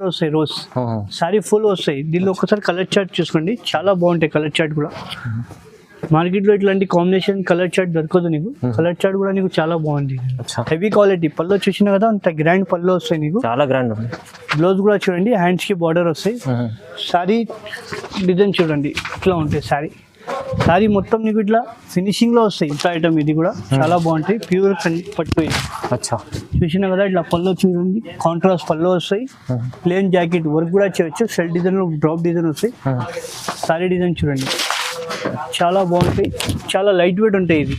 వస్తాయి rose sorry full వస్తాయి. దీనిలో ఒకసారి కలర్ చార్ట్ చూసుకోండి, చాలా బాగుంటాయి కలర్ చార్ట్ కూడా. మార్కెట్లో ఇట్లాంటి కాంబినేషన్ కలర్ చార్ట్ దొరకదు నీకు. కలర్ చార్ట్ కూడా నీకు చాలా బాగుంది, హెవీ క్వాలిటీ. పళ్ళు చూసినా కదా అంత గ్రాండ్ పళ్ళు వస్తాయి నీకు, చాలా గ్రాండ్. బ్లౌజ్ కూడా చూడండి, హ్యాండ్స్ కి బార్డర్ వస్తాయి. సారీ డిజైన్ చూడండి ఇట్లా ఉంటాయి. సారీ మొత్తం నీకు ఇట్లా ఫినిషింగ్ లో వస్తాయి. ఇంత ఐటమ్ ఇది కూడా చాలా బాగుంటాయి, ప్యూర్ పట్టు. చూసినా కదా ఇట్లా పళ్ళు చూడండి, కాంట్రాస్ట్ పళ్ళు వస్తాయి. ప్లేన్ జాకెట్ వర్క్ కూడా చేయొచ్చు, షెల్ డిజైన్ డ్రాప్ డిజైన్ వస్తాయి. సారీ డిజైన్ చూడండి చాలా బాగుంటాయి, చాలా లైట్ వెయిట్ ఉంటాయి. ఇది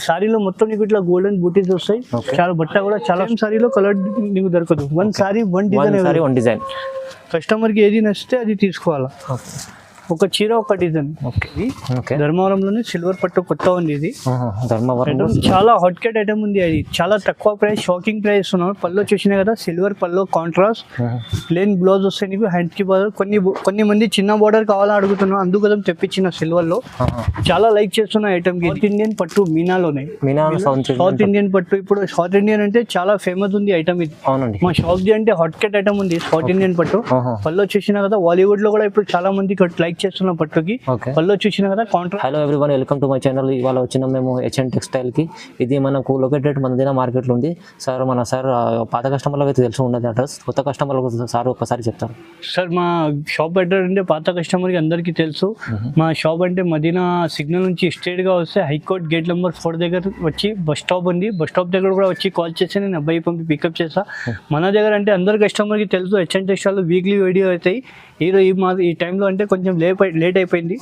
సారీలో మొత్తం నీకు ఇట్లా గోల్డెన్ బూటీస్ వస్తాయి. చాలా బట్ట కూడా చాలా సారీలో కలర్ నీకు దొరకదు. One sorry one design. Customer కి ఏది నచ్చితే అది తీసుకోవాలా. ఒక చీర ఒక డిజైన్. ధర్మవరంలోనే సిల్వర్ పట్టు కొత్త ఉంది ఇది. చాలా హాట్ కేట్ ఐటమ్ ఉంది, అది చాలా తక్కువ ప్రైస్, షాకింగ్ ప్రైస్ ఉన్నాం. పళ్ళు చూసినా కదా సిల్వర్ పళ్ళు, కాంట్రాస్ట్ ప్లేన్ బ్లౌజ్ వస్తాయి నీకు, హ్యాండ్ కి బార్డర్. కొన్ని మంది చిన్న బార్డర్ కావాలని అడుగుతున్నాం, అందుకోసం తెప్పించిన సిల్వర్ లో. చాలా లైక్ చేస్తున్న ఐటమ్ కి. సౌత్ ఇండియన్ పట్టు మీనాలోనే, సౌత్ ఇండియన్ పట్టు. ఇప్పుడు సౌత్ ఇండియన్ అంటే చాలా ఫేమస్ ఉంది ఐటమ్ ఇది. మా షాప్ ది అంటే హాట్ కేట్ ఐటమ్ ఉంది సౌత్ ఇండియన్ పట్టు. పళ్ళు చూసినా కదా బాలీవుడ్ లో కూడా ఇప్పుడు చాలా మంది లైక్ చేస్తున్న పట్టుకి. పళ్ళు చూసినా కదా contrast. Hello everyone, welcome to my channel. ఇవాళ వచ్చిన మేము హెచ్ఎన్ టెక్స్టైల్ కి. ఇది మనకు లొకేటెడ్ మనదిన మార్కెట్ లో ఉంది. సార్ మన పాత కస్టమర్లకు అయితే తెలిసి ఉండదు అడ్రస్, కొత్త కస్టమర్లకు సార్ ఒకసారి చెప్తారు. సార్ మా షాప్ అడ్రస్ అంటే పాత కస్టమర్ కి అందరికీ తెలుసు. మా షాప్ అంటే మదీనా సిగ్నల్ నుంచి స్ట్రేట్ గా వస్తే హైకోర్ట్ గేట్ నెంబర్ 4 దగ్గర వచ్చి బస్ స్టాప్ ఉంది. బస్ స్టాప్ దగ్గర కూడా వచ్చి కాల్ చేసి నేను అబ్బాయి పంపి పికప్ చేస్తా. మన దగ్గర అంటే అందరు కస్టమర్ కి తెలుసు, హెచ్ఎన్ టెక్స్టైల్ వీక్లీ వీడియో అవుతాయి. ఈ టైంలో అంటే కొంచెం లేట్ అయిపోయింది.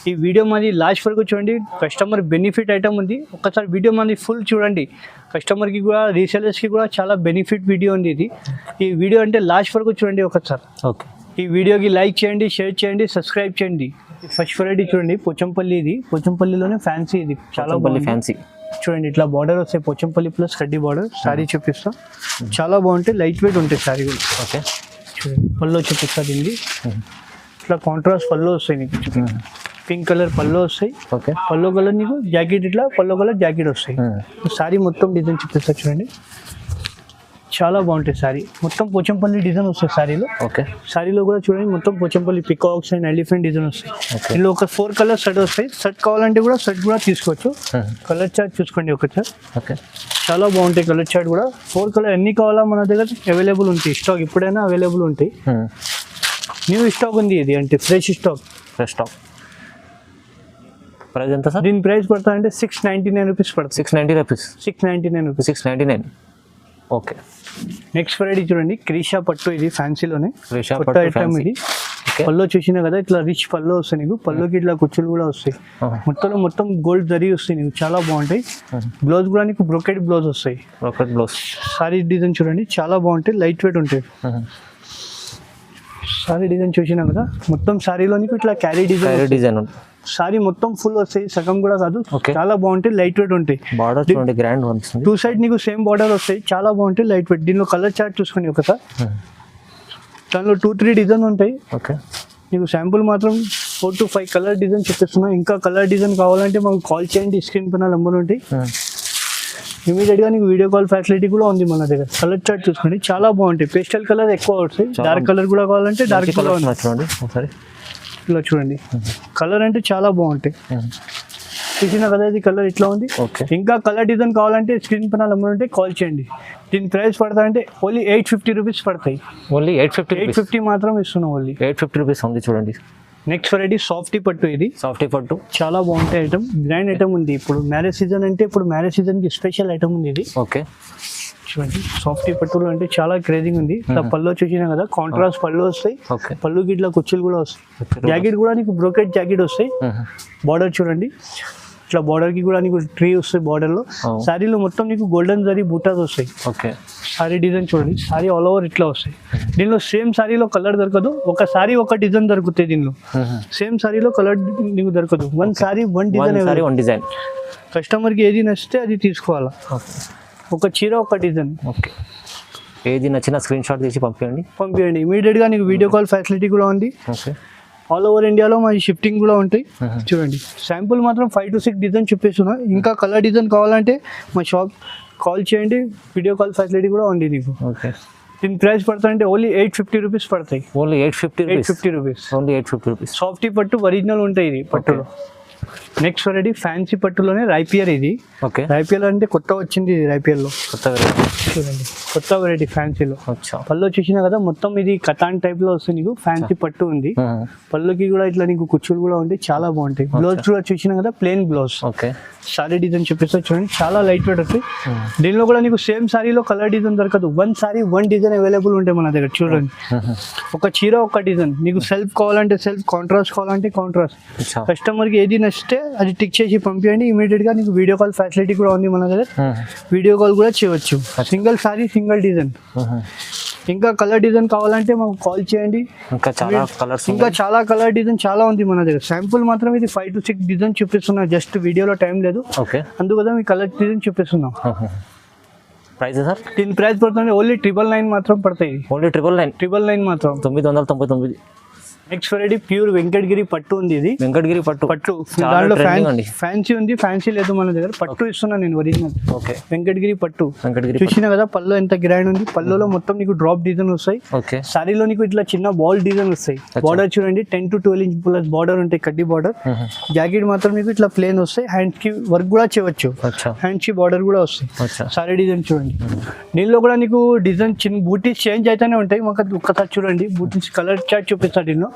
ఈ వీడియో మాది లాస్ట్ వరకు చూడండి, కస్టమర్ బెనిఫిట్ ఐటమ్ ఉంది. ఒకసారి వీడియో మాది ఫుల్ చూడండి, కస్టమర్కి కూడా రీసెలర్స్కి కూడా చాలా బెనిఫిట్ వీడియో ఉంది ఇది. ఈ వీడియో అంటే లాస్ట్ వరకు చూడండి ఒకసారి. ఓకే, ఈ వీడియోకి లైక్ చేయండి, షేర్ చేయండి, సబ్స్క్రైబ్ చేయండి. ఫస్ట్ వెరైటీ చూడండి, పోచంపల్లి. ఇది పోచంపల్లిలోనే ఫ్యాన్సీ, ఇది చాలా ఫ్యాన్సీ. చూడండి ఇట్లా బార్డర్ వస్తాయి, పోచంపల్లి ప్లస్ కడ్డీ బార్డర్. సారీ చూపిస్తాం, చాలా బాగుంటాయి, లైట్ వెయిట్ ఉంటాయి సారీ కూడా. ఓకే, చూడండి పళ్ళు చూపిస్తా. దీనికి ఇట్లా కాంట్రాస్ట్ పళ్ళు వస్తాయి నీకు, పింక్ కలర్ పళ్ళు వస్తాయి. ఓకే, పళ్ళు కలర్ నీకు జాకెట్, ఇట్లా పళ్ళు కలర్ జాకెట్ వస్తాయి. సారీ మొత్తం డిజైన్ చూపిస్తా చూడండి, చాలా బాగుంటాయి. సారీ మొత్తం పోచంపల్లి డిజైన్ వస్తాయి సారీలో. ఓకే, సారీలో కూడా చూడండి మొత్తం Pochampally peacocks and elephant design వస్తాయి. ఇందులో ఒక 4 కలర్ సెట్ వస్తాయి. సెట్ కావాలంటే కూడా సెట్ కూడా తీసుకోవచ్చు. కలర్ చార్ట్ చూసుకోండి ఒకసారి. ఓకే, చాలా బాగుంటాయి కలర్ చార్ట్ కూడా. 4 కలర్ ఎన్ని కావాలా మన దగ్గర అవైలబుల్ ఉంటాయి. స్టాక్ ఎప్పుడైనా అవైలబుల్ ఉంటాయి. న్యూ స్టాక్ ఉంది ఇది, అంటే ఫ్రెష్ స్టాక్. ప్రైస్ ఎంత సార్? దీని ప్రైస్ పడుతుంది అంటే 699 రూపీస్ పడుతుంది. 690 rupees. 699 rupees. 699. Okay, next variety చూడండి, క్రీషా పట్టు. ఇది ఫ్యాన్సీలోనే కొత్త ఐటమ్ ఇది. Okay. పళ్ళు చూసినా కదా ఇట్లా రిచ్ పళ్ళు వస్తాయి నీకు. పళ్ళుకి ఇట్లా కుచ్చులు కూడా వస్తాయి. మొత్తం గోల్డ్ జరీ వస్తాయి నీకు, చాలా బాగుంటాయి. బ్లౌజ్ కూడా నీకు బ్రోకెట్ బ్లౌజ్ వస్తాయి. Brocade blouse. సారీ డిజైన్ చూడండి, చాలా బాగుంటాయి, లైట్ వెయిట్ ఉంటాయి. సారీ డిజైన్ చూసినా కదా మొత్తం సారీలో నీకు ఇట్లా క్యారీ డిజైన్. సారీ మొత్తం ఫుల్ వస్తాయి, సగం కూడా కాదు. చాలా బాగుంటాయి, లైట్ వెయిట్ ఉంటాయి. బార్డర్ చూడండి, గ్రాండ్ వస్తుంది. 2 సైడ్ నీకు సేమ్ బార్డర్ వస్తాయి, చాలా బాగుంటాయి, లైట్ వెయిట్. దీనిలో కలర్ చార్ట్ చూసుకోండి ఒకసారి. దానిలో 2-3 డిజైన్ ఉంటాయి. ఓకే, నీకు శాంపుల్ మాత్రం 4 to 5 కలర్ డిజైన్ చెప్పిస్తున్నా. ఇంకా కలర్ డిజైన్ కావాలంటే మాకు కాల్ చేయండి, స్క్రీన్ పైన నెంబర్ ఉంటాయి. ఇమీడియట్ గా నీకు వీడియో కాల్ ఫెసిలిటీ కూడా ఉంది మన దగ్గర. కలర్ చార్ట్ చూసుకోండి, చాలా బాగుంటాయి. పేస్టల్ కలర్ ఎక్కువ వస్తాయి, డార్క్ కలర్ కూడా కావాలంటే డార్క్ కలర్ చూడండి ఒకసారి. ఇలా చూడండి, కలర్ అంటే చాలా బాగుంటాయి. చూసిన కదా ఇది కలర్ ఇట్లా ఉంది. ఇంకా కలర్ డిజైన్ కావాలంటే స్క్రీన్ పైన నెంబర్ ఉంటే కాల్ చేయండి. దీని ప్రైస్ పడతా అంటే ఓన్లీ 850 రూపీస్ పడతాయి. ఓన్లీ 850 మాత్రం ఇస్తున్నాం. ఓన్లీ 850 రూపీస్ ఉంది చూడండి. నెక్స్ట్ వెరైటీ సాఫ్టీ పట్టు. ఇది సాఫ్టీ పట్టు చాలా బాగుంటాయి ఐటమ్, గ్రాండ్ ఐటమ్ ఉంది. ఇప్పుడు మ్యారేజ్ సీజన్ అంటే ఇప్పుడు మ్యారేజ్ సీజన్ కి స్పెషల్ ఐటమ్ ఉంది ఇది. ఓకే, చూడండి సాఫ్టీ పట్టులు అంటే చాలా క్రేజింగ్ ఉంది. ఇట్లా పళ్ళు చూసినా కదా కాంట్రాస్ట్ పళ్ళు వస్తాయి. పళ్ళుకి ఇట్లా కుచ్చులు కూడా వస్తాయి. జాకెట్ కూడా నీకు బ్రోకెట్ జాకెట్ వస్తాయి. బార్డర్ చూడండి, ఇట్లా బార్డర్ కి కూడా నీకు ట్రీ వస్తాయి బార్డర్ లో. సారీలో మొత్తం నీకు గోల్డెన్ జరీ బూటాస్ వస్తాయి. ఓకే, సారీ డిజైన్ చూడండి, సారీ ఆల్ ఓవర్ ఇట్లా వస్తాయి. దీనిలో సేమ్ సారీలో కలర్ దొరకదు, ఒక సారీ ఒక డిజైన్ దొరుకుతాయి. దీనిలో సేమ్ సారీలో కలర్ నీకు దొరకదు. One sorry one design. Customer కి ఏది నచ్చితే అది తీసుకోవాలా. ఒక చీర ఒక డిజైన్. ఓకే, ఏది నచ్చినా స్క్రీన్ షాట్ తీసి పంపించండి. ఇమీడియట్ గా నీకు వీడియో కాల్ ఫెసిలిటీ కూడా ఉంది. ఓకే, ఆల్ ఓవర్ ఇండియాలో మా షిఫ్టింగ్ కూడా ఉంటాయి. చూడండి శాంపుల్ మాత్రం 5 to 6 డిజైన్ చూపిస్తున్నా. ఇంకా కలర్ డిజైన్ కావాలంటే మా షాప్ కాల్ చేయండి, వీడియో కాల్ ఫెసిలిటీ కూడా ఉంది నీకు. ఓకే, దీని ప్రైస్ పడుతుందంటే ఓన్లీ 850 రూపీస్ పడతాయి. Only 850 rupees. Only 850 rupees. Softy పట్టు ఒరిజినల్ ఉంటాయి ఇది పట్టులో. నెక్స్ట్ వెరైటీ ఫ్యాన్సీ పట్టులోనే రైపియర్ ఇది. ఓకే, రైపియర్ అంటే కొత్త వచ్చింది ఇది. రైపియర్లో కొత్త వెరైటీ చూడండి, కొత్త వెరైటీ ఫ్యాన్సీలో. అచ్చా, పళ్ళు చూసినా కదా మొత్తం ఇది కతాన్ టైప్ లో వస్తుంది నీకు. ఫ్యాన్సీ పట్టు ఉంది, పళ్ళుకి కూడా ఇట్లా నీకు కుచ్చులు కూడా ఉంటాయి, చాలా బాగుంటాయి. బ్లౌజ్ కూడా చూసినా కదా plain blouse. Okay, sorry design చూపిస్తా చూడండి, చాలా లైట్ వెయిట్ వస్తాయి. దీనిలో కూడా నీకు సేమ్ సారీలో కలర్ డిజైన్ దొరకదు. One sorry one design available ఉంటాయి మన దగ్గర. చూడండి, ఒక చీర ఒక డిజైన్. నీకు సెల్ఫ్ కావాలంటే సెల్ఫ్, కాంట్రాస్ట్ కావాలంటే కాంట్రాస్ట్. కస్టమర్కి ఏది నచ్చితే అది టిక్ చేసి పంపించండి. ఇమీడియట్ గా నీకు వీడియో కాల్ ఫెసిలిటీ కూడా ఉంది మన దగ్గర. వీడియో కాల్ కూడా చేయవచ్చు. Single sorry single design. ఇంకా కలర్ డిజైన్ కావాలంటే మాకు కాల్ చేయండి. ఇంకా చాలా కలర్స్, ఇంకా చాలా కలర్ డిజైన్ చాలా ఉంది మన దగ్గర. శాంపుల్ మాత్రం ఇది 5 to 6 డిజైన్ చూపిస్తున్నా. జస్ట్ వీడియోలో టైం లేదు, ఓకే, అందుకోసం ఈ కలర్ డిజైన్ చూపిస్తున్నాం. Price sir? దీని ప్రైస్ పడుతుంది ఓన్లీ 999 మాత్రం పడతాయి. ఓన్లీ 999 మాత్రం, 999. నెక్స్ట్ వెరైటీ ప్యూర్ వెంకటగిరి పట్టు ఉంది. ఇది వెంకటగిరి పట్టు. దాంట్లో ఫ్యాన్సీ ఉంది, ఫ్యాన్సీ లేదు మన దగ్గర. పట్టు ఇస్తున్నాను నేను ఒరిజినల్. ఓకే, వెంకటగిరి పట్టు. వెంకటగిరి చూసినా కదా పళ్ళు ఎంత గ్రాండ్ ఉంది. పళ్ళులో మొత్తం నీకు డ్రాప్ డిజైన్ వస్తాయి. ఓకే, సారీలో నీకు ఇట్లా చిన్న బాల్ డిజైన్ వస్తాయి. బార్డర్ చూడండి 10 to 12 ఇంచ్ ప్లస్ బార్డర్ ఉంటాయి, కడ్డీ బార్డర్. జాకెట్ మాత్రం నీకు ఇట్లా ప్లేన్ వస్తాయి. హ్యాండ్స్ కి వర్క్ కూడా చేయవచ్చు. హ్యాండ్స్ కి బార్డర్ కూడా వస్తాయి. సారీ డిజైన్ చూడండి. దీనిలో కూడా నీకు డిజైన్ చిన్న బూటీస్ చేంజ్ అయితేనే ఉంటాయి. మాకు ఒక్కసారి చూడండి, బూటీస్ కలర్ చార్ట్ చూపిస్తాను. దీనిలో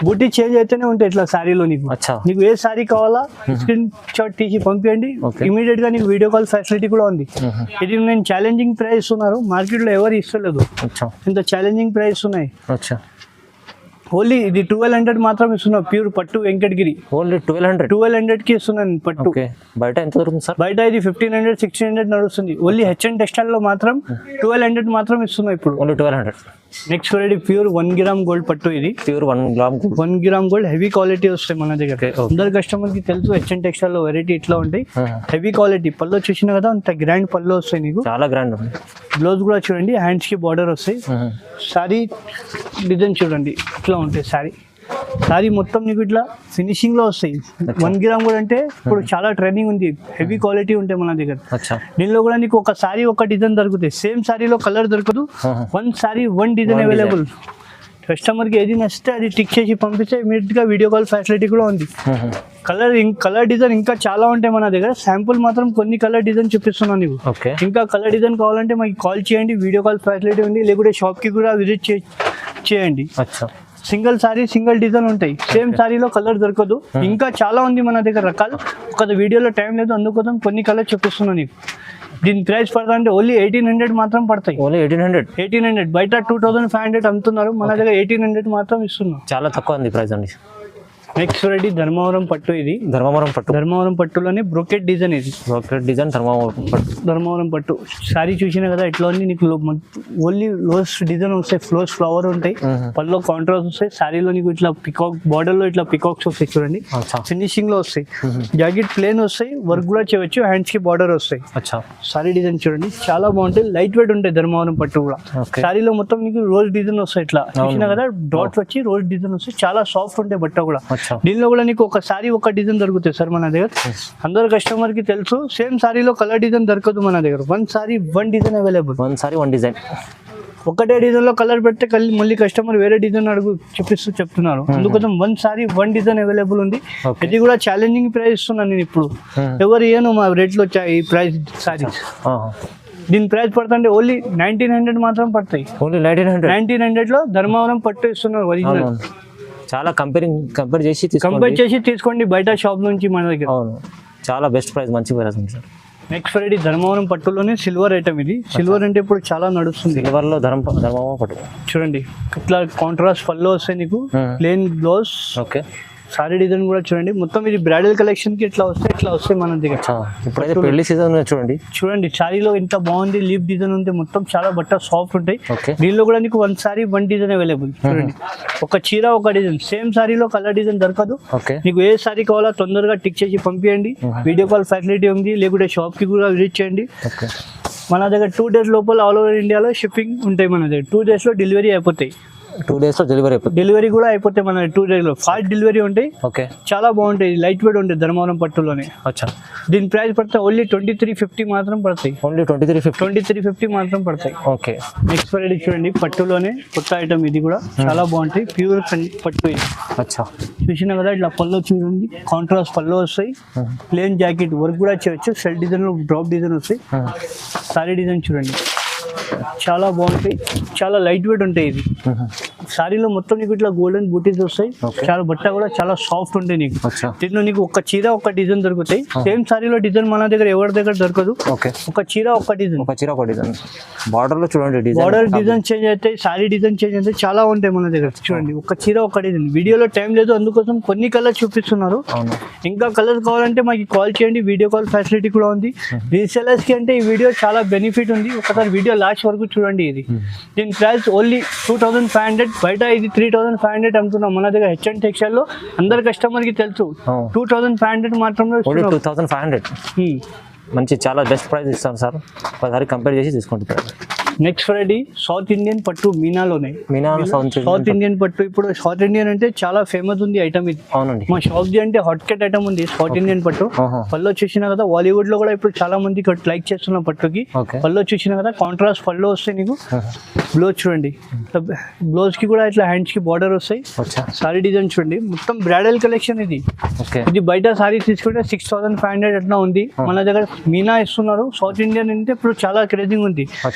బూటీ చేంజ్ అయితేనే ఉంటాయి ఇట్లా సారీలో. నీకు ఏ సారీ కావాలా స్క్రీన్ షాట్ తీసి పంపించండి. ఇమీడియట్ గా నీకు వీడియో కాల్ ఫెసిలిటీ కూడా ఉంది. ఇది నేను ఛాలెంజింగ్ ప్రైస్ ఇస్తున్నారు, మార్కెట్ లో ఎవరు ఇస్తలేదు. ఇంత ఛాలెంజింగ్ ప్రైస్ ఉన్నాయి. ఓన్లీ ఇది 1200 మాత్రం ఇస్తున్నావు. ప్యూర్ పట్టు వెంకటగిరి ఓన్లీ 1200 కి ఇస్తున్నాను పట్టు. బయట ఎంత దొరుకుతుంది సార్? బయట ఇది 1500 1600 నడుస్తుంది. ఓన్లీ హెచ్ఎన్ టెక్స్టైల్ లో మాత్రం 1200 మాత్రం ఇస్తున్నావు ఇప్పుడు. Only 1200. Next variety pure 1 gram gold పట్టు. ఇది pure 1 gram gold heavy quality వస్తాయి మన దగ్గర. అందరు కస్టమర్ కి తెలుసు హెచ్ఎన్ టెక్స్టైల్ లో వెరైటీ ఇట్లా ఉంటాయి, హెవీ క్వాలిటీ. పళ్ళు చూసినా కదా అంత గ్రాండ్ పళ్ళు వస్తాయి నీకు, చాలా గ్రాండ్. బ్లౌజ్ కూడా చూడండి, హ్యాండ్స్ కి బార్డర్ వస్తాయి. సారీ డిజైన్ చూడండి ఇట్లా ఉంటాయి. సారీ మొత్తం నీకు ఇట్లా ఫినిషింగ్ లో వస్తాయి. 1 గ్రామ్ కూడా అంటే ఇప్పుడు చాలా ట్రెండింగ్ ఉంది, హెవీ క్వాలిటీ ఉంటాయి మన దగ్గర. దీనిలో కూడా నీకు ఒక సారీ ఒక డిజైన్ దొరుకుతాయి. సేమ్ సారీలో కలర్ దొరకదు. 1 సారీ 1 డిజైన్ అవైలబుల్. కస్టమర్కి ఏది నచ్చితే అది టిక్ చేసి పంపిస్తే ఇమీడియట్ గా వీడియో కాల్ ఫెసిలిటీ కూడా ఉంది. కలర్ డిజైన్ ఇంకా చాలా ఉంటాయి మన దగ్గర. శాంపుల్ మాత్రం కొన్ని కలర్ డిజైన్ చూపిస్తున్నాను నీకు. ఇంకా కలర్ డిజైన్ కావాలంటే మాకు కాల్ చేయండి, వీడియో కాల్ ఫెసిలిటీ ఉంది. లేకుంటే షాప్ కి కూడా విజిట్ చేయండి. సింగిల్ సారీ సింగిల్ డిజైన్ ఉంటాయి. సేమ్ సారీలో కలర్ దొరకదు. ఇంకా చాలా ఉంది మన దగ్గర రకాలు. ఒక వీడియోలో టైం లేదు, అందుకోసం కొన్ని కలర్ చూపిస్తున్నాను నీకు. దీని ప్రైస్ పడుతుందంటే ఓన్లీ 1800 మాత్రం పడతాయి. ఓన్లీ 1800. బయట 2500 అమ్ముతున్నారు, మన దగ్గర 1800 మాత్రం ఇస్తున్నాం. చాలా తక్కువ ఉంది ప్రైస్ అండి. నెక్స్ట్ వెరైటీ ధర్మవరం పట్టు. ఇది ధర్మవరం పట్టులోనే బ్రోకెట్ డిజైన్. ఇది బ్రోకెట్ డిజైన్ ధర్మవరం పట్టు. సారీ చూసినా కదా ఇట్లా ఉంది నీకు. ఓన్లీ లోస్ డిజైన్ వస్తాయి, ఫ్లోస్ ఫ్లవర్ ఉంటాయి, పళ్ళు కాంట్రాస్ట్ వస్తాయి. సారీలో నీకు ఇట్లా పికాక్ బార్డర్ లో ఇట్లా పికాక్స్ వస్తాయి చూడండి, ఫినిషింగ్ లో వస్తాయి. జాకెట్ ప్లేన్ వస్తాయి, వర్క్ కూడా చేయవచ్చు. హ్యాండ్స్ కి బార్డర్ వస్తాయి. సారీ డిజైన్ చూడండి చాలా బాగుంటాయి, లైట్ వెయిట్ ఉంటాయి. ధర్మవరం పట్టు కూడా సారీలో మొత్తం నీకు రోజ్ డిజైన్ వస్తాయి. ఇట్లా చూసినా కదా డాట్స్ వచ్చి రోజ్ డిజైన్ వస్తాయి, చాలా సాఫ్ట్ ఉంటాయి బట్ట కూడా. దీనిలో కూడా నీకు ఒక సారీ ఒక డిజైన్ దొరుకుతాయి సార్ మన దగ్గర. అందరు కస్టమర్ కి తెలుసు సేమ్ సారీలో కలర్ డిజైన్ దొరకదు మన దగ్గర. 1 sorry 1 design available. 1 sorry 1 design. ఒకటే డిజైన్ లో కలర్ పెడితే మళ్ళీ కస్టమర్ వేరే డిజైన్ చెప్తున్నారు. అందుకోసం 1 సారీ 1 డిజైన్ అవైలబుల్ ఉంది. ఇది కూడా ఛాలెంజింగ్ ప్రైస్ ఇస్తున్నాను నేను ఇప్పుడు. ఎవరు ఏను మా రేట్ లో వచ్చాయి ఈ ప్రైస్ సారీ. దీని ప్రైస్ పడుతుంటే ఓన్లీ 1900 మాత్రం పడతాయి. ఓన్లీ 1900 లో ధర్మవరం పట్టు ఇస్తున్నారు ఒరిజినల్. చాలా కంపేర్ చేసి తీసుకోండి బయట షాప్ నుంచి మన దగ్గర. చాలా బెస్ట్ ప్రైస్, మంచి ప్రైస్ ఉంది సార్. నెక్స్ట్ వెరైటీ ధర్మవరం పట్టులోనే సిల్వర్ ఐటమ్. ఇది సిల్వర్ అంటే ఇప్పుడు చాలా నడుస్తుంది. సిల్వర్ లో ధర్మవరం పట్టు చూడండి, ఇట్లా కాంట్రాస్ట్ పళ్ళు వస్తాయి నీకు, plain blouse. Okay, sorry design కూడా చూడండి. మొత్తం ఇది బ్రైడల్ కలెక్షన్ కి ఇట్లా వస్తాయి మన దగ్గర. ఇప్పుడైతే పెళ్లి సీజన్ చూడండి సారీలో ఎంత బాగుంది, లీఫ్ డిజైన్ ఉంది, మొత్తం చాలా బట్ట సాఫ్ట్ ఉంటాయి. దీనిలో కూడా నీకు 1 సారీ 1 డిజైన్ అవైలబుల్. చూడండి ఒక చీర ఒక డిజైన్. సేమ్ సారీలో కలర్ డిజైన్ దొరకదు. నీకు ఏ సారీ కావాలో తొందరగా టిక్ చేసి పంపించండి. వీడియో కాల్ ఫెసిలిటీ ఉంది, లేకుంటే షాప్ కి కూడా విజిట్ చేయండి. మన దగ్గర 2 days లోపల ఆల్ ఓవర్ ఇండియాలో షిప్పింగ్ ఉంటాయి మన దగ్గర. 2 days లో డెలివరీ అయిపోతాయి. 2 days లో డెలివరీ అయిపోతుంది. డెలివరీ కూడా అయిపోతే మన 2 days లో ఫాస్ట్ డెలివరీ ఉంటాయి. ఓకే, చాలా బాగుంటాయి, లైట్ వెయిట్ ఉంటాయి ధర్మవరం పట్టులోనే. అచ్చా. దీని ప్రైస్ పడితే ఓన్లీ 2350 మాత్రం పడతాయి. ఓన్లీ 2350 మాత్రం పడతాయి. ఓకే. నెక్స్ట్ వెరైటీ చూడండి, పట్టులోనే కొత్త ఐటమ్ ఇది కూడా చాలా బాగుంటాయి, ప్యూర్ పట్టు ఇది. అచ్చా, చూసినా కదా ఇట్లా పళ్ళు చూడండి, కాంట్రాస్ట్ పళ్ళు వస్తాయి, ప్లేన్ జాకెట్ వర్క్ కూడా చేయొచ్చు, షెల్ డిజైన్ డ్రాప్ డిజైన్ వస్తాయి. సారీ డిజైన్ చూడండి చాలా బాగుంటాయి, చాలా లైట్ వెయిట్ ఉంటాయి. ఇది సారీలో మొత్తం నీకు ఇట్లా గోల్డెన్ బూటీస్ వస్తాయి, చాలా బట్ట కూడా చాలా సాఫ్ట్ ఉంటాయి. నీకు దీంట్లో నీకు ఒక చీర ఒక డిజైన్ దొరుకుతాయి. సేమ్ సారీలో డిజైన్ మన దగ్గర ఎవరి దగ్గర దొరకదు. ఒక చీర ఒక డిజైన్, బార్డర్ లో చూడండి, బార్డర్ డిజైన్ చేంజ్ అవుతాయి, సారీ డిజైన్ చేంజ్ అవుతాయి, చాలా ఉంటాయి మన దగ్గర. చూడండి ఒక చీర ఒక డిజైన్. వీడియోలో టైం లేదు, అందుకోసం కొన్ని కలర్ చూపిస్తున్నారు. ఇంకా కలర్ కావాలంటే మాకు కాల్ చేయండి, వీడియో కాల్ ఫెసిలిటీ కూడా ఉంది. రీసెలర్స్ కి అంటే ఈ వీడియో చాలా బెనిఫిట్ ఉంది, ఒకసారి వీడియో లాస్ట్ వరకు చూడండి. ఇది దీని ప్రైస్ ఓన్లీ 2500, బయట ఇది 3500 అమ్ముతున్నాం. మన దగ్గర హెచ్ఎన్ టెక్స్టైల్ లో అందరు కస్టమర్ కి తెలుసు 2500 మాత్రమే. 2500 మంచి, చాలా బెస్ట్ ప్రైస్ ఇస్తాను సార్, ఒకసారి కంపేర్ చేసి తీసుకుంటారు. నెక్స్ట్ వెరైటీ సౌత్ ఇండియన్ పట్టు మీనాలోనే. సౌత్ ఇండియన్ పట్టు. ఇప్పుడు సౌత్ ఇండియన్ అంటే చాలా ఫేమస్ ఉంది ఐటమ్ ఇది. అవునండి, మా షాప్ ది అంటే హాట్ కట్ ఐటమ్ ఉంది సౌత్ ఇండియన్ పట్టు. పళ్ళు చూసినా కదా, బాలీవుడ్ లో కూడా ఇప్పుడు చాలా మంది లైక్ చేస్తున్న పట్టుకి. పళ్ళు చూసినా కదా, కాంట్రాస్ట్ పళ్ళు వస్తాయి నీకు. బ్లౌజ్ చూడండి, బ్లౌజ్ కి కూడా ఇట్లా హ్యాండ్స్ కి బార్డర్ వస్తాయి. సారీ డిజైన్ చూడండి, మొత్తం బ్రైడల్ కలెక్షన్ ఇది. ఇది బయట సారీ తీసుకుంటే 6500 అట్లా ఉంది, మన దగ్గర మీనా ఇస్తున్నారు. సౌత్ ఇండియన్ అంటే ఇప్పుడు చాలా క్రేజింగ్ ఉంది.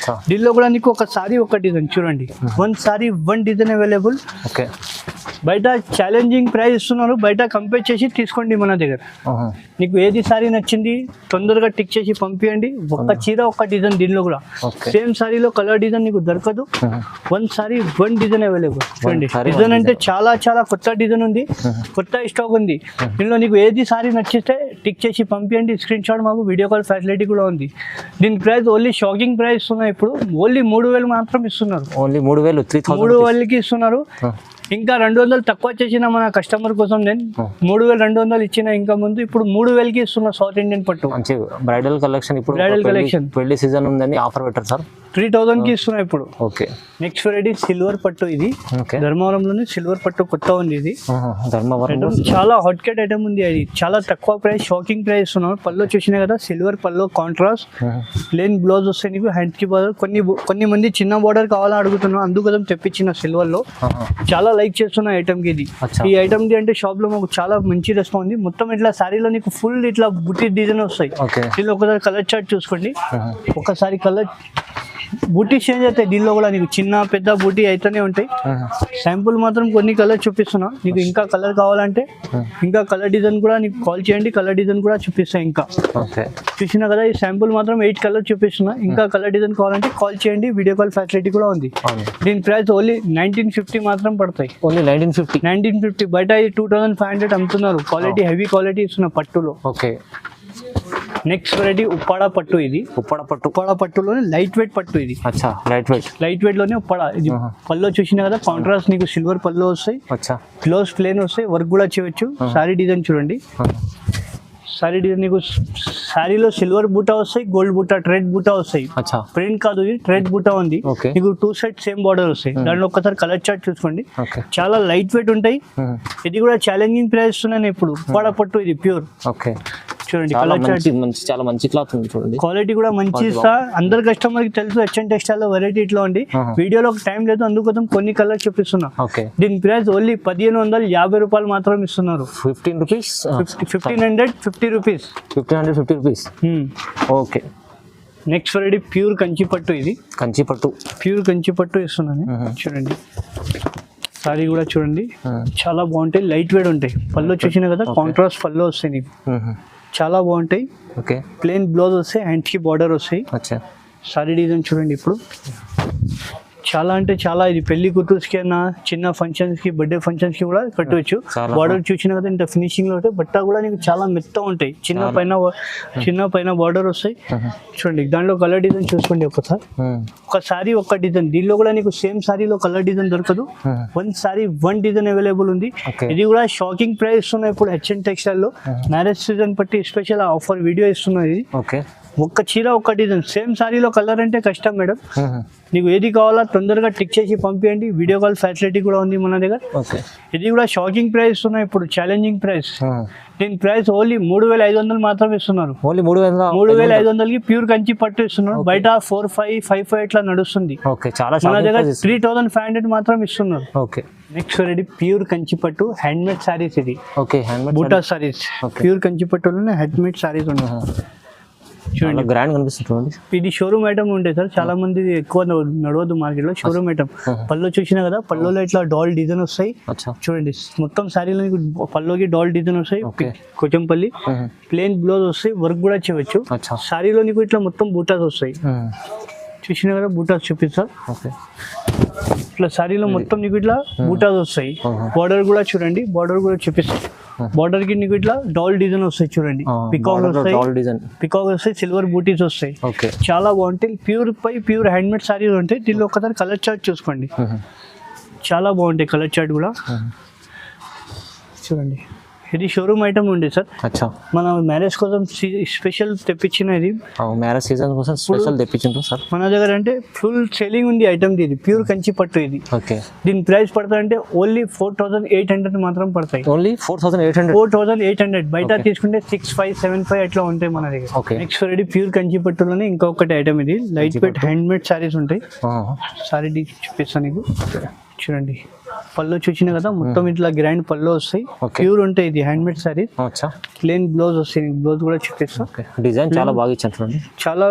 దీనిలో కూడా నీకు ఒక సారీ ఒక డిజైన్ చూడండి, 1 సారీ 1 డిజైన్ అవైలబుల్. బయట ఛాలెంజింగ్ ప్రైస్ ఇస్తున్నారు, బయట కంపేర్ చేసి తీసుకోండి మన దగ్గర. నీకు ఏది సారీ నచ్చింది తొందరగా టిక్ చేసి పంపించండి. ఒక చీర ఒక డిజైన్, దీనిలో కూడా సేమ్ సారీలో కలర్ డిజైన్ నీకు దొరకదు. 1 సారీ 1 డిజైన్ అవైలబుల్. చూడండి డిజైన్ అంటే చాలా చాలా కొత్త డిజైన్ ఉంది, కొత్త స్టాక్ ఉంది. దీనిలో నీకు ఏది సారీ నచ్చితే టిక్ చేసి పంపించండి, స్క్రీన్ షాట్ మాకు వీడియో కాల్ ఫెసిలిటీ కూడా ఉంది. దీని ప్రైస్ ఓన్లీ షాకింగ్ ప్రైస్ ఇస్తున్నారు, ఇప్పుడు ఓన్లీ 3000 మాత్రం ఇస్తున్నారు. ఓన్లీ 3000కి ఇస్తున్నారు. ఇంకా 200 తక్కువ చేసిన మన కస్టమర్ కోసం నేను 3200 ఇచ్చిన ఇంకా ముందు, ఇప్పుడు 3000కి ఇస్తున్నా సౌత్ ఇండియన్ పట్టు. మంచి బ్రైడల్ కలెక్షన్, ఇప్పుడు బ్రైడల్ కలెక్షన్ పెళ్లి సీజన్ ఉందని ఆఫర్ పెట్టారు సార్, 3000కి ఇస్తున్నా ఇప్పుడు. ఓకే. నెక్స్ట్ వెరైటీ సిల్వర్ పట్టు. ఇది ధర్మవరంలోనే సిల్వర్ పట్టు కొత్త ఉంది. ఇది ధర్మవరం చాలా హాట్ కేట్ ఐటమ్ ఉంది. అది చాలా తక్కువ ప్రైస్, షాకింగ్ ప్రైస్ ఇస్తున్నాం. పళ్ళు చూసినా కదా, సిల్వర్ పళ్ళు, కాంట్రాస్ట్ ప్లేన్ బ్లౌజ్ వస్తాయి నీకు, హ్యాండ్ కి బార్డర్. కొన్ని మంది చిన్న బార్డర్ కావాలని అడుగుతున్నాం, అందుకోసం తెప్పించిన సిల్వర్ లో. చాలా లైక్ చేస్తున్న ఐటమ్ కి ఇది. ఈ ఐటమ్ కి అంటే షాప్ లో మాకు చాలా మంచి రెస్పాన్స్ ఉంది. మొత్తం ఇట్లా సారీలో నీకు ఫుల్ ఇట్లా బుట్టి డిజైన్ వస్తాయి. దీనిలో ఒకసారి కలర్ చార్ట్ చూసుకోండి, ఒకసారి కలర్ బూటీ చేంజ్ అవుతాయి. దీనిలో కూడా నీకు చిన్న పెద్ద బూటీ అయితేనే ఉంటాయి. శాంపుల్ మాత్రం కొన్ని కలర్ చూపిస్తున్నా, నీకు ఇంకా కలర్ కావాలంటే ఇంకా కలర్ డిజైన్ కూడా నీకు కాల్ చేయండి, కలర్ డిజైన్ కూడా చూపిస్తా. ఇంకా చూసినా కదా, ఈ శాంపుల్ మాత్రం 8 కలర్ చూపిస్తున్నా. ఇంకా కలర్ డిజైన్ కావాలంటే కాల్ చేయండి, వీడియో కాల్ ఫెసిలిటీ కూడా ఉంది. దీని ప్రైస్ ఓన్లీ 1950 మాత్రం పడతాయి. ఓన్లీ 1950. బయట 2500 అమ్ముతున్నారు. క్వాలిటీ హెవీ క్వాలిటీ ఇస్తున్న పట్టులో. ఓకే. నెక్స్ట్ వెరైటీ ఉప్పాడ పట్టు. ఇది ఉప్పాడ పట్టులోనే లైట్ వెయిట్ పట్టు. ఇది లైట్ వెయిట్ లోనే ఉప్పాడ. ఇది పళ్ళు చూసినా కదా, కాంట్రాస్ట్ నీకు సిల్వర్ పళ్ళు వస్తాయి, బ్లౌజ్ ప్లేన్ వస్తాయి, వర్క్ కూడా చేయొచ్చు. సారీ డిజైన్ చూడండి, సారీ డిజైన్ నీకు సారీలో సిల్వర్ బూటా వస్తాయి, గోల్డ్ బూటా, ట్రెడ్ బూటా వస్తాయి. ప్రింట్ కాదు, ఇది ట్రెడ్ బూటా ఉంది. నీకు 2 సైడ్ సేమ్ బార్డర్ వస్తాయి. దాంట్లో ఒక్కసారి కలర్ చార్ట్ చూసుకోండి, చాలా లైట్ వెయిట్ ఉంటాయి. ఇది కూడా ఛాలెంజింగ్ ప్రైస్ ఉన్నాను ఇప్పుడు. ఉప్పాడ పట్టు ఇది ప్యూర్. చూడండి కలర్ చార్ట్, చాలా మంచి క్లాత్ ఉంది. చూడండి క్వాలిటీ కూడా మంచి ఇస్తా. అందరు కస్టమర్ కి తెలుసు హెచ్ఎన్ టెక్స్టైల్ లో వెరైటీ ఇట్లా ఉంది. వీడియోలో టైం లేదు, అందుకోసం కొన్ని కలర్ చూపిస్తున్నా. దీని ప్రైస్ ఓన్లీ 1550 రూపాయలు మాత్రం ఇస్తున్నారు. 1550 rupees. Okay. Next variety pure Kanchi పట్టు. ఇది ప్యూర్ కంచి పట్టు ఇస్తున్నాను. చూడండి సారీ కూడా చూడండి, చాలా బాగుంటాయి, లైట్ వెయిట్ ఉంటాయి. పళ్ళు చూసినా కదా, కాంట్రాస్ట్ పళ్ళు వస్తాయి నీకు, చాలా బాగుంటాయి. ప్లేన్ బ్లౌజ్ వస్తాయి, హ్యాండ్స్ కి బార్డర్ వస్తాయి. సారీ డిజైన్ చూడండి, ఇప్పుడు చాలా అంటే చాలా. ఇది పెళ్లి కూతుర్స్కి అయినా, చిన్న ఫంక్షన్స్ కి, బర్త్డే ఫంక్షన్స్ కి కూడా కట్టవచ్చు. బార్డర్ చూసినా కదా, ఇంత ఫినిషింగ్ లో ఉంటాయి. బట్ట కూడా నీకు చాలా మెత్త ఉంటాయి. చిన్న పైన బార్డర్ వస్తాయి. చూడండి దాంట్లో కలర్ డిజైన్ చూసుకోండి ఒకసారి. ఒక సారీ ఒక డిజైన్. దీనిలో కూడా నీకు సేమ్ సారీలో కలర్ డిజైన్ దొరకదు. 1 సారీ 1 డిజైన్ అవైలబుల్ ఉంది. ఇది కూడా షాకింగ్ ప్రైస్ ఇస్తున్నాయి ఇప్పుడు హెచ్ఎన్ టెక్స్టైల్ లో. మ్యారేజ్ సీజన్ బట్టి స్పెషల్ ఆఫర్ వీడియో ఇస్తున్నారు. ఇది ఒక్క చీర ఒక్క డిజైన్ సేమ్ సారీలో కలర్ అంటే కష్టం మేడం. నీకు ఏది కావాలా తొందరగా టిక్ చేసి పంపించండి. వీడియో కాల్ ఫెసిలిటీ కూడా ఉంది మన దగ్గర. ఓకే, ఇది కూడా షాకింగ్ ప్రైస్ ఉన్నాయి ఇప్పుడు, ఛాలెంజింగ్ ప్రైస్. దీని ప్రైస్ ఓన్లీ 3500 మాత్రమే ఇస్తున్నారు. ఓన్లీ 3500కి ప్యూర్ కంచి పట్టు ఇస్తున్నారు. బయట 4555 ఇట్లా నడుస్తుంది. ఓకే, చాలా మన దగ్గర 3500 మాత్రం ఇస్తున్నారు. Okay, next ready pure Kanchi పట్టు హ్యాండ్మేడ్ సారీస్. ఇది ఓకే, హ్యాండ్మేడ్ బూటా సారీస్. ప్యూర్ కంచి పట్టులోనే హ్యాండ్మేడ్ సారీస్ ఉన్నాయి. చూడండి గ్రాండ్ కనిపిస్తుంది. ఇది షోరూమ్ ఐటమ్ ఉంటాయి సార్, చాలా మంది ఎక్కువ నడవద్దు మార్కెట్ లో. షోరూమ్ ఐటమ్ పళ్ళు చూసినా కదా, పళ్ళులో ఇట్లా డాల్ డిజైన్ వస్తాయి. చూడండి మొత్తం శారీలో పళ్ళుకి డాల్ డిజైన్ వస్తాయి. కొచ్చంపల్లి ప్లేన్ బ్లౌజ్ వస్తాయి, వర్క్ కూడా చేయవచ్చు. శారీలో నీకు ఇట్లా మొత్తం బూటాస్ వస్తాయి. చూసినా కదా, బూటాస్ చూపిస్తా. ఇట్లా శారీలో మొత్తం నీకు ఇట్లా బూటాస్ వస్తాయి. బార్డర్ కూడా చూడండి, బార్డర్ కూడా చూపిస్తాయి. బార్డర్ కి నీకు ఇట్లా డాల్ డిజైన్ వస్తాయి. చూడండి పికాక్ వస్తాయి, పికాక్ వస్తాయి, సిల్వర్ బూటీస్ వస్తాయి. చాలా బాగుంటాయి. ప్యూర్ పై ప్యూర్ హ్యాండ్మేడ్ సారీస్ ఉంటాయి. దీనిలో ఒకసారి కలర్ చార్ట్ చూసుకోండి, చాలా బాగుంటాయి కలర్ చార్ట్ కూడా. చూడండి ఇది షోరూమ్ ఐటమ్ ఉంది సార్. మన మ్యారేజ్ కోసం స్పెషల్ తెప్పించిన ఇది. మ్యారేజ్ సీజన్ కోసం స్పెషల్ తెప్పించారు సార్ మన దగ్గర. అంటే ఫుల్ సేలింగ్ ఉంది ఐటమ్. ఇది ప్యూర్ కంచి పట్టు. ఇది దీని ప్రైస్ పడతా అంటే ఓన్లీ 4800 మాత్రం పడతాయి. ఓన్లీ 4800. బయట తీసుకుంటే 6575 అట్లా ఉంటాయి మన దగ్గర. నెక్స్ట్ రెడీ ప్యూర్ కంచి పట్టులోనే ఇంకొకటి ఐటమ్. ఇది లైట్ వెయిట్ హ్యాండ్మేడ్ సారీస్ ఉంటాయి. సారీ చూపిస్తాను నీకు. చూడండి పళ్ళు చూసిన కదా, మొత్తం ఇట్లా గ్రాండ్ పళ్ళు వస్తాయి. ప్యూర్ ఉంటాయి. ఇది హ్యాండ్మేడ్ సారీ, ప్లేన్ బ్లౌజ్ వస్తాయి. బ్లౌజ్ కూడా చూపిస్తా. డిజైన్ చాలా బాగా ఇచ్చారు. చాలా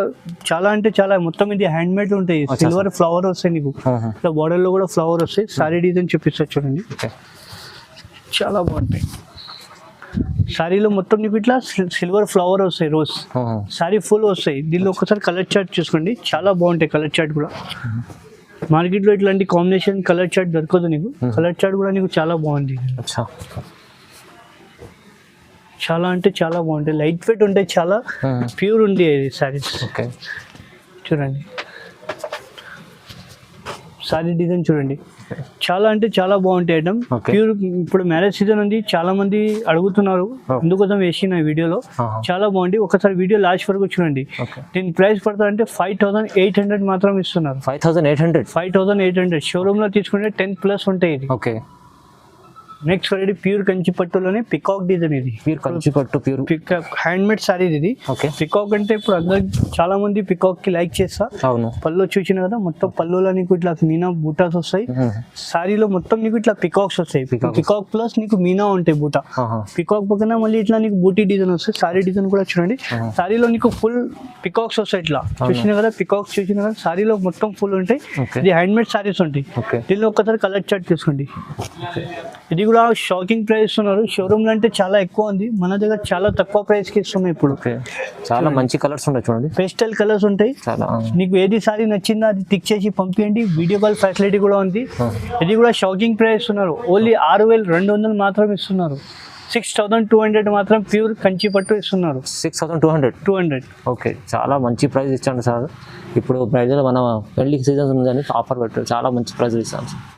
చాలా అంటే చాలా మొత్తం ఇది హ్యాండ్మేడ్ ఉంటాయి. సిల్వర్ ఫ్లవర్ వస్తాయి నీకు. ఇట్లా బార్డర్ లో కూడా ఫ్లవర్ వస్తాయి. సారీ డిజైన్ చూపిస్తా చూడండి, చాలా బాగుంటాయి. సారీలో మొత్తం నీకు ఇట్లా సిల్వర్ ఫ్లవర్ వస్తాయి, రోజ్. సారీ ఫుల్ వస్తాయి. దీనిలో ఒకసారి కలర్ చార్ట్ చూసుకోండి, చాలా బాగుంటాయి కలర్ చార్ట్ కూడా. మార్కెట్లో ఇట్లాంటి కాంబినేషన్ కలర్ చార్ట్ దొరకదు నీకు. కలర్ చార్ట్ కూడా నీకు చాలా బాగుంది. చాలా అంటే చాలా బాగుంటాయి. లైట్ వెయిట్ ఉంటాయి, చాలా ప్యూర్ ఉంది సారీస్. చూడండి సారీ డిజైన్ చూడండి, చాలా అంటే చాలా బాగుంటాయి ఐటమ్. ప్యూర్ ఇప్పుడు మ్యారేజ్ సీజన్ ఉంది, చాలా మంది అడుగుతున్నారు, అందుకోసం వేసిన వీడియోలో. చాలా బాగుంది. ఒకసారి వీడియో లాస్ట్ వరకు చూడండి. దీని ప్రైస్ పడతా అంటే 5800 మాత్రం ఇస్తున్నారు. 5800 షోరూమ్ లో తీసుకుంటే 10+ ఉంటాయి. ఇది నెక్స్ట్ వెరైటీ ప్యూర్ కంచి పట్టులోనే పికాక్ డిజైన్. ఇది ప్యూర్ కంచి పట్టు, ప్యూర్ పికాక్ హ్యాండ్మేడ్ సారీ. ఇది పికాక్ అంటే ఇప్పుడు అందరు చాలా మంది పికాక్ కి లైక్ చేస్తా. పళ్ళు చూసిన కదా, మొత్తం పళ్ళులో నీకు ఇట్లా మీనా బూటాస్ వస్తాయి. సారీలో మొత్తం నీకు ఇట్లా పికాక్స్ వస్తాయి. పికాక్ ప్లస్ నీకు మీనా ఉంటాయి బూటా. పికాక్ పక్కన మళ్ళీ ఇట్లా నీకు బూటీ డిజైన్ వస్తాయి. సారీ డిజైన్ కూడా చూడండి, సారీలో నీకు ఫుల్ పికాక్స్ వస్తాయి. ఇట్లా చూసిన కదా, పికాక్స్ చూసిన కదా, సారీలో మొత్తం ఫుల్ ఉంటాయి. ఇది హ్యాండ్మేడ్ సారీస్ ఉంటాయి. దీనిలో ఒకసారి కలర్ చార్ట్ తీసుకోండి. ఇది కూడా షాకింగ్ ప్రైస్ ఇస్తున్నారు. షోరూమ్ లో అంటే చాలా ఎక్కువ ఉంది, మన దగ్గర చాలా తక్కువ ప్రైస్ కి ఇస్తున్నాయి ఇప్పుడు. చాలా మంచి కలర్స్ ఉంటాయి చూడండి, పేస్టల్ కలర్స్ ఉంటాయి. నీకు ఏది సారీ నచ్చిందో అది టిక్ చేసి పంపించండి. వీడియో కాల్ ఫెసిలిటీ కూడా ఉంది. ఇది కూడా షాకింగ్ ప్రైస్ ఇస్తున్నారు. ఓన్లీ 6200 మాత్రం ఇస్తున్నారు. 6200 మాత్రం ప్యూర్ కంచి పట్టు ఇస్తున్నారు. 6200. ఓకే, చాలా మంచి ప్రైస్ ఇచ్చాను సార్. ఇప్పుడు ప్రైజ్ మన పెళ్లి సీజన్ ఉందని ఆఫర్ పెట్టారు, చాలా మంచి ప్రైస్ ఇస్తాను సార్.